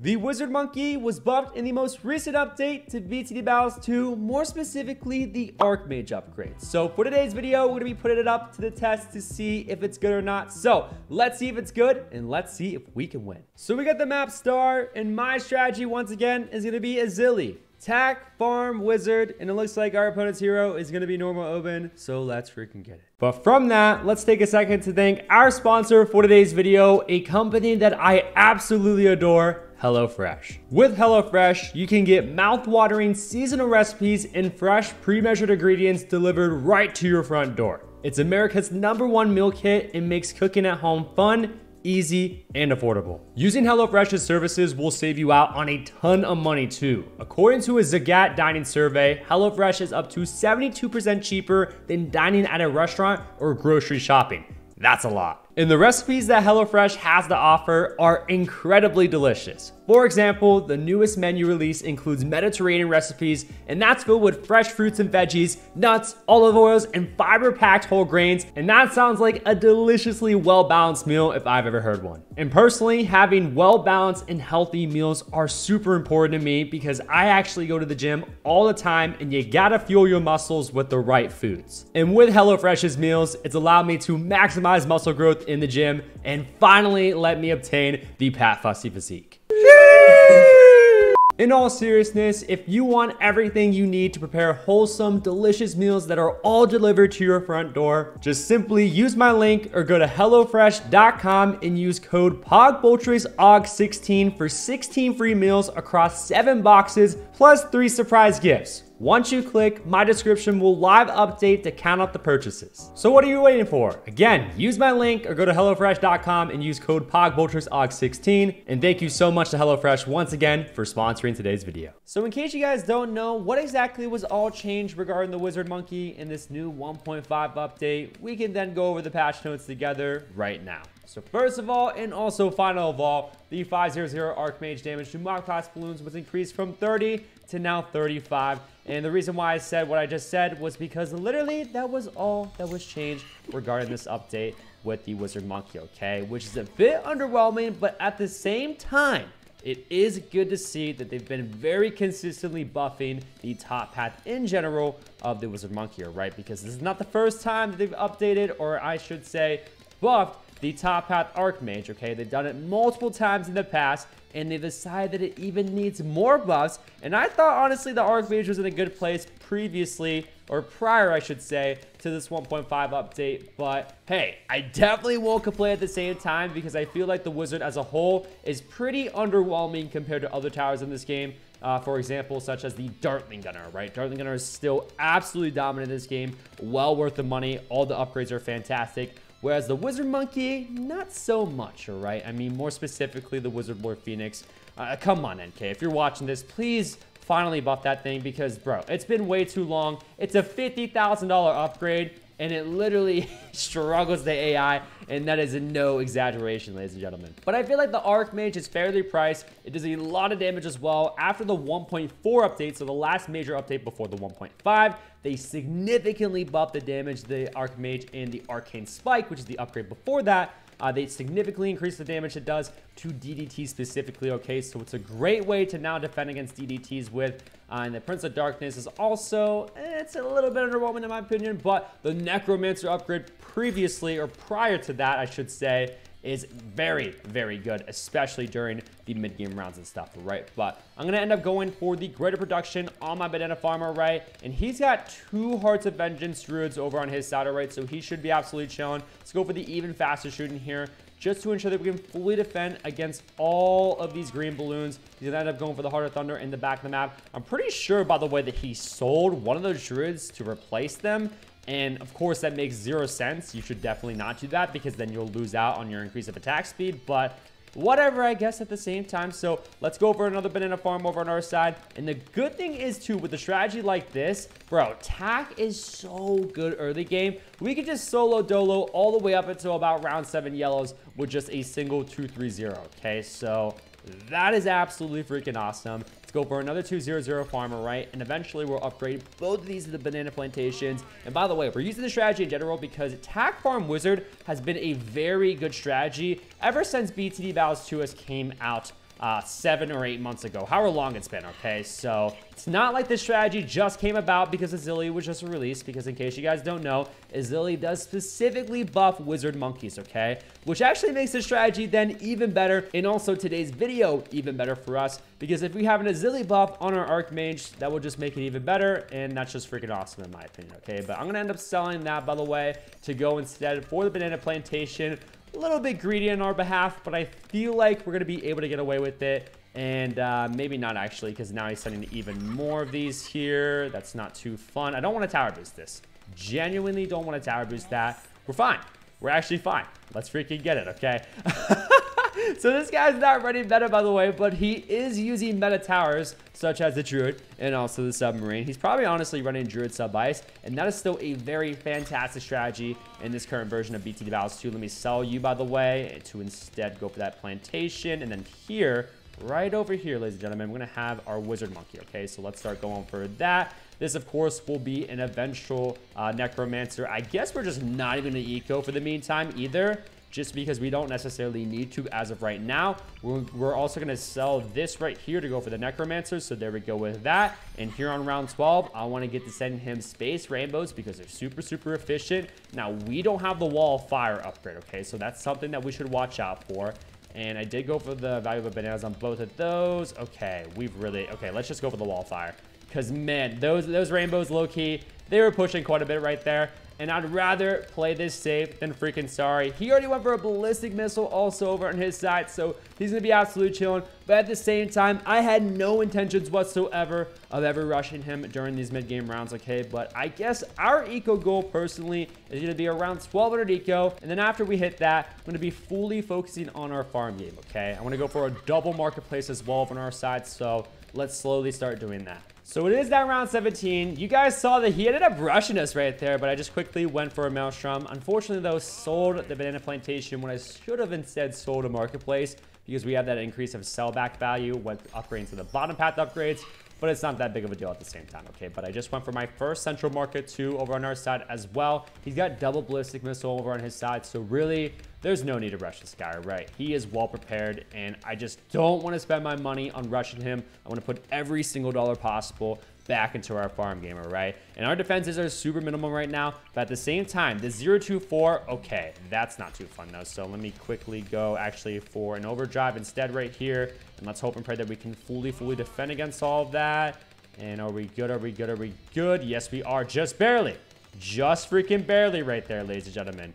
The Wizard Monkey was buffed in the most recent update to TD Battles 2, more specifically the Archmage upgrade. So for today's video, we're going to be putting it up to the test to see if it's good or not. So let's see if it's good and let's see if we can win. So we got the map star, and my strategy once again is going to be Azili. Attack, farm, wizard, and it looks like our opponent's hero is going to be normal Oben, so let's freaking get it. But from that, let's take a second to thank our sponsor for today's video, a company that I absolutely adore, HelloFresh. With HelloFresh, you can get mouth-watering seasonal recipes and fresh, pre-measured ingredients delivered right to your front door. It's America's #1 meal kit and makes cooking at home fun, easy, and affordable. Using HelloFresh's services will save you out on a ton of money too. According to a Zagat dining survey, HelloFresh is up to 72% cheaper than dining at a restaurant or grocery shopping. That's a lot. And the recipes that HelloFresh has to offer are incredibly delicious. For example, the newest menu release includes Mediterranean recipes, and that's filled with fresh fruits and veggies, nuts, olive oils, and fiber-packed whole grains, and that sounds like a deliciously well-balanced meal if I've ever heard one. And personally, having well-balanced and healthy meals are super important to me because I actually go to the gym all the time, and you gotta fuel your muscles with the right foods. And with HelloFresh's meals, it's allowed me to maximize muscle growth in the gym and finally let me obtain the Pat Fussy physique. In all seriousness, if you want everything you need to prepare wholesome, delicious meals that are all delivered to your front door, just simply use my link or go to HelloFresh.com and use code POGBoltrix16 for 16 free meals across 7 boxes plus 3 surprise gifts. Once you click, my description will live update to count up the purchases. So what are you waiting for? Again, use my link or go to HelloFresh.com and use code POGBoltrix16. And thank you so much to HelloFresh once again for sponsoring today's video. So in case you guys don't know what exactly was all changed regarding the Wizard Monkey in this new 1.5 update, we can then go over the patch notes together right now. So first of all, and also final of all, the 500 Archmage damage to mob class balloons was increased from 30 to now 35. And the reason why I said what I just said was because literally that was all that was changed regarding this update with the Wizard Monkey, okay? Which is a bit underwhelming, but at the same time, it is good to see that they've been very consistently buffing the top path in general of the Wizard Monkey, right? Because this is not the first time that they've updated, or I should say, buffed the top path Archmage, okay? They've done it multiple times in the past, and they've decided that it even needs more buffs. And I thought, honestly, the Archmage was in a good place previously, or prior, I should say, to this 1.5 update. But hey, I definitely won't complain at the same time because I feel like the Wizard as a whole is pretty underwhelming compared to other towers in this game. For example, such as the Dartling Gunner, right? Dartling Gunner is still absolutely dominant in this game. Well worth the money. All the upgrades are fantastic. Whereas the Wizard Monkey, not so much, all right? I mean, more specifically, the Wizard Lord Phoenix. Come on, NK. If you're watching this, please finally buff that thing because, bro, it's been way too long. It's a $50,000 upgrade, and it literally struggles the AI, and that is no exaggeration, ladies and gentlemen. But I feel like the Archmage is fairly priced. It does a lot of damage as well. After the 1.4 update, so the last major update before the 1.5, they significantly buffed the damage, the Archmage and the Arcane Spike, which is the upgrade before that. They significantly increase the damage it does to DDT specifically, okay? So it's a great way to now defend against DDTs with. And the Prince of Darkness is also, it's a little bit underwhelming in my opinion, but the Necromancer upgrade previously, or prior to that, I should say, is very, very good, especially during the mid-game rounds and stuff, right? But I'm going to end up going for the greater production on my banana farmer, right? And he's got 2 Hearts of Vengeance druids over on his side, right? So he should be absolutely chilling. Let's go for the even faster shooting here, just to ensure that we can fully defend against all of these green balloons. He's going to end up going for the Heart of Thunder in the back of the map. I'm pretty sure, by the way, that he sold one of those druids to replace them. And of course, that makes 0 sense. You should definitely not do that because then you'll lose out on your increase of attack speed. But whatever, I guess, at the same time. So let's go for another banana farm over on our side. And the good thing is, too, with a strategy like this, bro, tack is so good early game. We could just solo dolo all the way up until about round 7 yellows with just a single 2-3-0, okay? So that is absolutely freaking awesome. Let's go for another 2-0-0 farmer, right? And eventually we'll upgrade both of these to the banana plantations. And by the way, we're using the strategy in general because Attack Farm Wizard has been a very good strategy ever since TD Battles 2 has came out 7 or 8 months ago, however long it's been, okay? So it's not like this strategy just came about because Azili was just released, because in case you guys don't know, Azili does specifically buff wizard monkeys, okay? Which actually makes the strategy then even better, and also today's video even better for us, because if we have an Azili buff on our Archmage, that will just make it even better, and that's just freaking awesome in my opinion, okay? But I'm gonna end up selling that, by the way, to go instead for the banana plantation. A little bit greedy on our behalf, but I feel like we're going to be able to get away with it. And maybe not actually, because now he's sending even more of these here. That's not too fun. I don't want to tower boost this. Genuinely don't want to tower boost that. We're fine. We're actually fine. Let's freaking get it, okay? So this guy's not running meta, by the way, but he is using meta towers, such as the Druid and also the Submarine. He's probably honestly running Druid Sub-Ice, and that is still a very fantastic strategy in this current version of BTD Battles 2. Let me sell you, by the way, to instead go for that plantation. And then here, right over here, ladies and gentlemen, we're going to have our Wizard Monkey, okay? So let's start going for that. This, of course, will be an eventual Necromancer. I guess we're just not even going to eco for the meantime either, just because we don't necessarily need to as of right now. We're also going to sell this right here to go for the Necromancer, so there we go with that. And here on round 12, I want to get to send him Space Rainbows because they're super, super efficient. Now, we don't have the Wall of Fire upgrade, okay? So that's something that we should watch out for. And I did go for the valuable bananas on both of those. Okay, okay, let's just go for the Wall of Fire. Because, man, those rainbows, low-key, they were pushing quite a bit right there. And I'd rather play this safe than freaking sorry. He already went for a ballistic missile also over on his side, so he's going to be absolutely chilling. But at the same time, I had no intentions whatsoever of ever rushing him during these mid-game rounds, okay? But I guess our eco goal, personally, is going to be around 1200 eco. And then after we hit that, I'm going to be fully focusing on our farm game, okay? I want to go for a double marketplace as well on our side, so let's slowly start doing that. So it is that round 17. You guys saw that he ended up rushing us right there, but I just quickly went for a Maelstrom. Unfortunately, though, sold the banana plantation when I should have instead sold a marketplace, because we have that increase of sellback value when upgrading to the bottom path upgrades, but it's not that big of a deal at the same time, okay? But I just went for my first central market too over on our side as well. He's got double ballistic missile over on his side, so really, there's no need to rush this guy, right? He is well prepared, and I just don't want to spend my money on rushing him. I want to put every single dollar possible back into our farm game, all right? And our defenses are super minimal right now, but at the same time, the 0-2-4, okay, that's not too fun though. So let me quickly go actually for an overdrive instead right here, and let's hope and pray that we can fully defend against all of that. And are we good? Are we good? Are we good? Yes, we are. Just barely. Just freaking barely right there, ladies and gentlemen.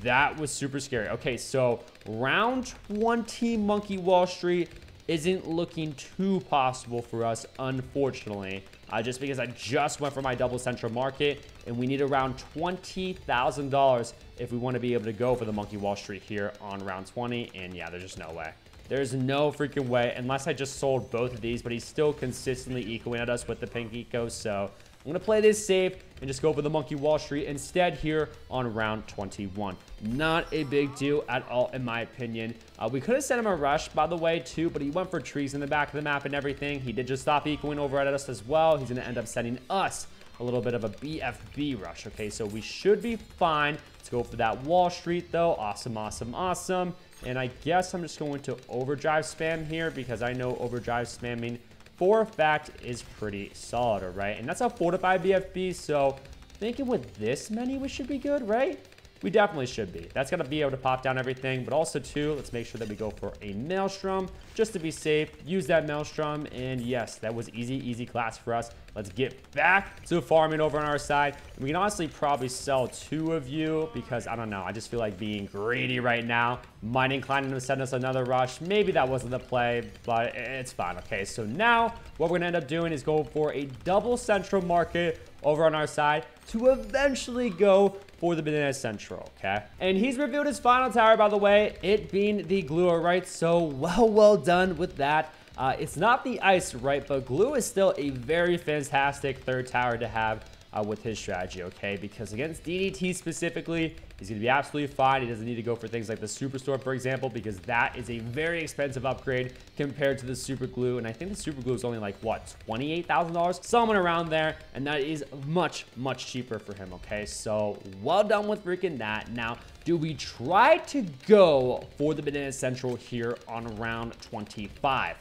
That was super scary. Okay, so round 20 Monkey Wall Street isn't looking too possible for us, unfortunately, just because I just went for my double central market, and we need around $20,000 if we want to be able to go for the Monkey Wall Street here on round 20, and yeah, there's just no way. There's no freaking way, unless I just sold both of these, but he's still consistently ecoing at us with the pink eco, so I'm going to play this safe and just go for the Monkey Wall Street instead here on round 21. Not a big deal at all, in my opinion. We could have sent him a rush, by the way, too, but he went for trees in the back of the map and everything. He did just stop ecoing over at us as well. He's going to end up sending us a little bit of a BFB rush, okay? So we should be fine. Let's go for that Wall Street, though. Awesome, awesome, awesome. And I guess I'm just going to overdrive spam here because I know overdrive spamming for a fact is pretty solid, all right? And that's a 4-5 BFB, so thinking with this many, we should be good, right? We definitely should be. That's going to be able to pop down everything, but also, too, let's make sure that we go for a Maelstrom just to be safe. Use that Maelstrom, and yes, that was easy class for us. Let's get back to farming over on our side. And we can honestly probably sell 2 of you because, I don't know, I just feel like being greedy right now. Might incline him to send us another rush. Maybe that wasn't the play, but it's fine. Okay, so now what we're going to end up doing is go for a double central market over on our side to eventually go for the banana central, okay? And he's revealed his final tower, by the way, it being the glue, all right? So well done with that. It's not the ice, right? But glue is still a very fantastic third tower to have with his strategy, okay? Because against DDT specifically, he's going to be absolutely fine. He doesn't need to go for things like the Superstorm, for example, because that is a very expensive upgrade compared to the Super Glue. And I think the Super Glue is only like, what, $28,000? Somewhere around there. And that is much, much cheaper for him, okay? So well done with freaking that. Now, do we try to go for the Banana Central here on round 25?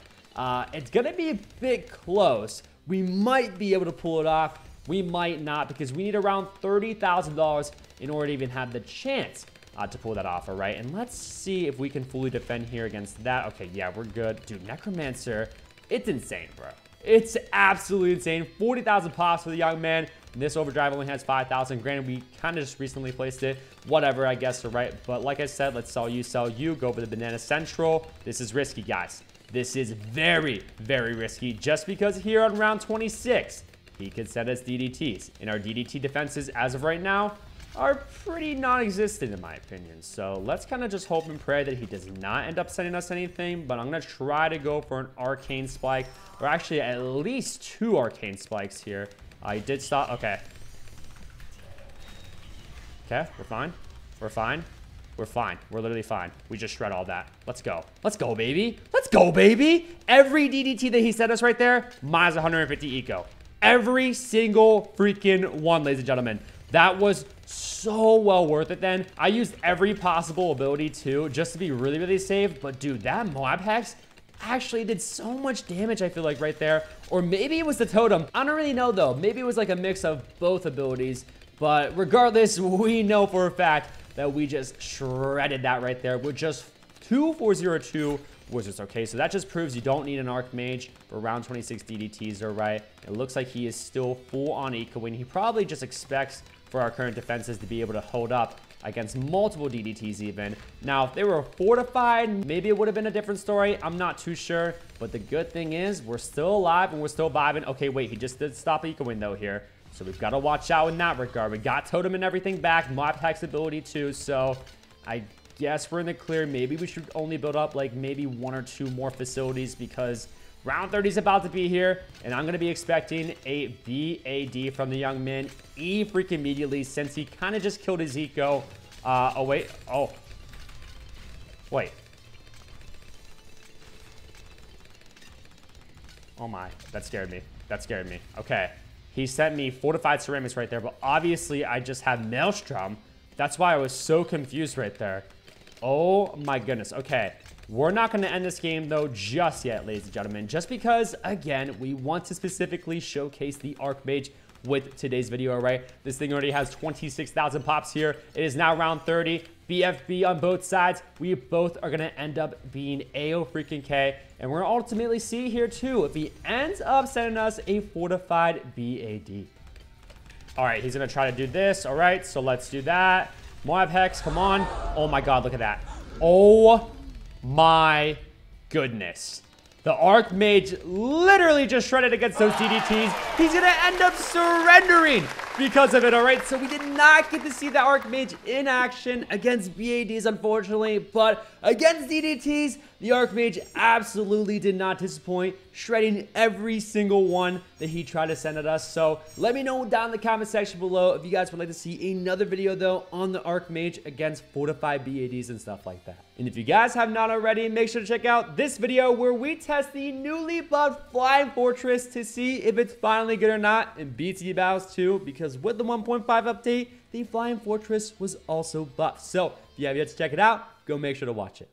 It's going to be a bit close. We might be able to pull it off. We might not, because we need around $30,000 in order to even have the chance to pull that off, all right? And let's see if we can fully defend here against that. Okay, yeah, we're good. Dude, Necromancer, it's insane, bro. It's absolutely insane. 40,000 pops for the young man. And this overdrive only has 5,000. Granted, we kind of just recently placed it. Whatever, I guess, all right? But like I said, let's sell you. Go for the Banana Central. This is risky, guys. This is very, very risky, just because here on round 26, he could send us DDTs. And our DDT defenses, as of right now, are pretty non-existent in my opinion. So let's kind of just hope and pray that he does not end up sending us anything. But I'm going to try to go for an Arcane Spike, or actually at least 2 Arcane Spikes here. He did stop. Okay. Okay, we're fine. We're fine. We're fine. We're literally fine. We just shred all that. Let's go. Let's go, baby. Let's go, baby. Every DDT that he sent us right there, minus 150 eco. Every single freaking one, ladies and gentlemen. That was so well worth it then. I used every possible ability too, just to be really, really safe. But dude, that Moab Hex actually did so much damage, I feel like, right there. Or maybe it was the totem. I don't really know though. Maybe it was like a mix of both abilities. But regardless, we know for a fact that we just shredded that right there with just 2,402 Wizards. Okay, so that just proves you don't need an Archmage for round 26 DDTs, all right? It looks like he is still full on ecoing. He probably just expects for our current defenses to be able to hold up against multiple DDTs even. Now, if they were fortified, maybe it would have been a different story. I'm not too sure. But the good thing is we're still alive and we're still vibing. Okay, wait, he just did stop ecoing though here. So we've got to watch out in that regard. We got Totem and everything back. Mob Hex ability too. So I guess we're in the clear. Maybe we should only build up like maybe 1 or 2 more facilities, because round 30 is about to be here. And I'm going to be expecting a BAD from the young man freaking immediately, since he kind of just killed his eco. Oh, wait. Oh. Wait. Oh my. That scared me. That scared me. Okay. He sent me fortified ceramics right there, but obviously I just had Maelstrom. That's why I was so confused right there. Oh my goodness. Okay. We're not going to end this game though just yet, ladies and gentlemen, just because, again, we want to specifically showcase the Archmage with today's video, all right? This thing already has 26,000 pops here. It is now round 30. BFB on both sides. We both are going to end up being AO-freaking-K. And we're going to ultimately see here, too, if he ends up sending us a fortified BAD. All right, he's going to try to do this. All right, so let's do that. Moab Hex, come on. Oh, my God, look at that. Oh, my goodness. The Archmage literally just shredded against those DDTs. He's going to end up surrendering because of it, all right? So we did not get to see the Archmage in action against BADs, unfortunately. But against DDTs, the Archmage absolutely did not disappoint, shredding every single one that he tried to send at us. So let me know down in the comment section below if you guys would like to see another video, though, on the Archmage against fortified BADs and stuff like that. And if you guys have not already, make sure to check out this video where we test the newly buffed Flying Fortress to see if it's finally good or not in BTD Battles 2, because with the 1.5 update, the Flying Fortress was also buffed. So if you have yet to check it out, go make sure to watch it.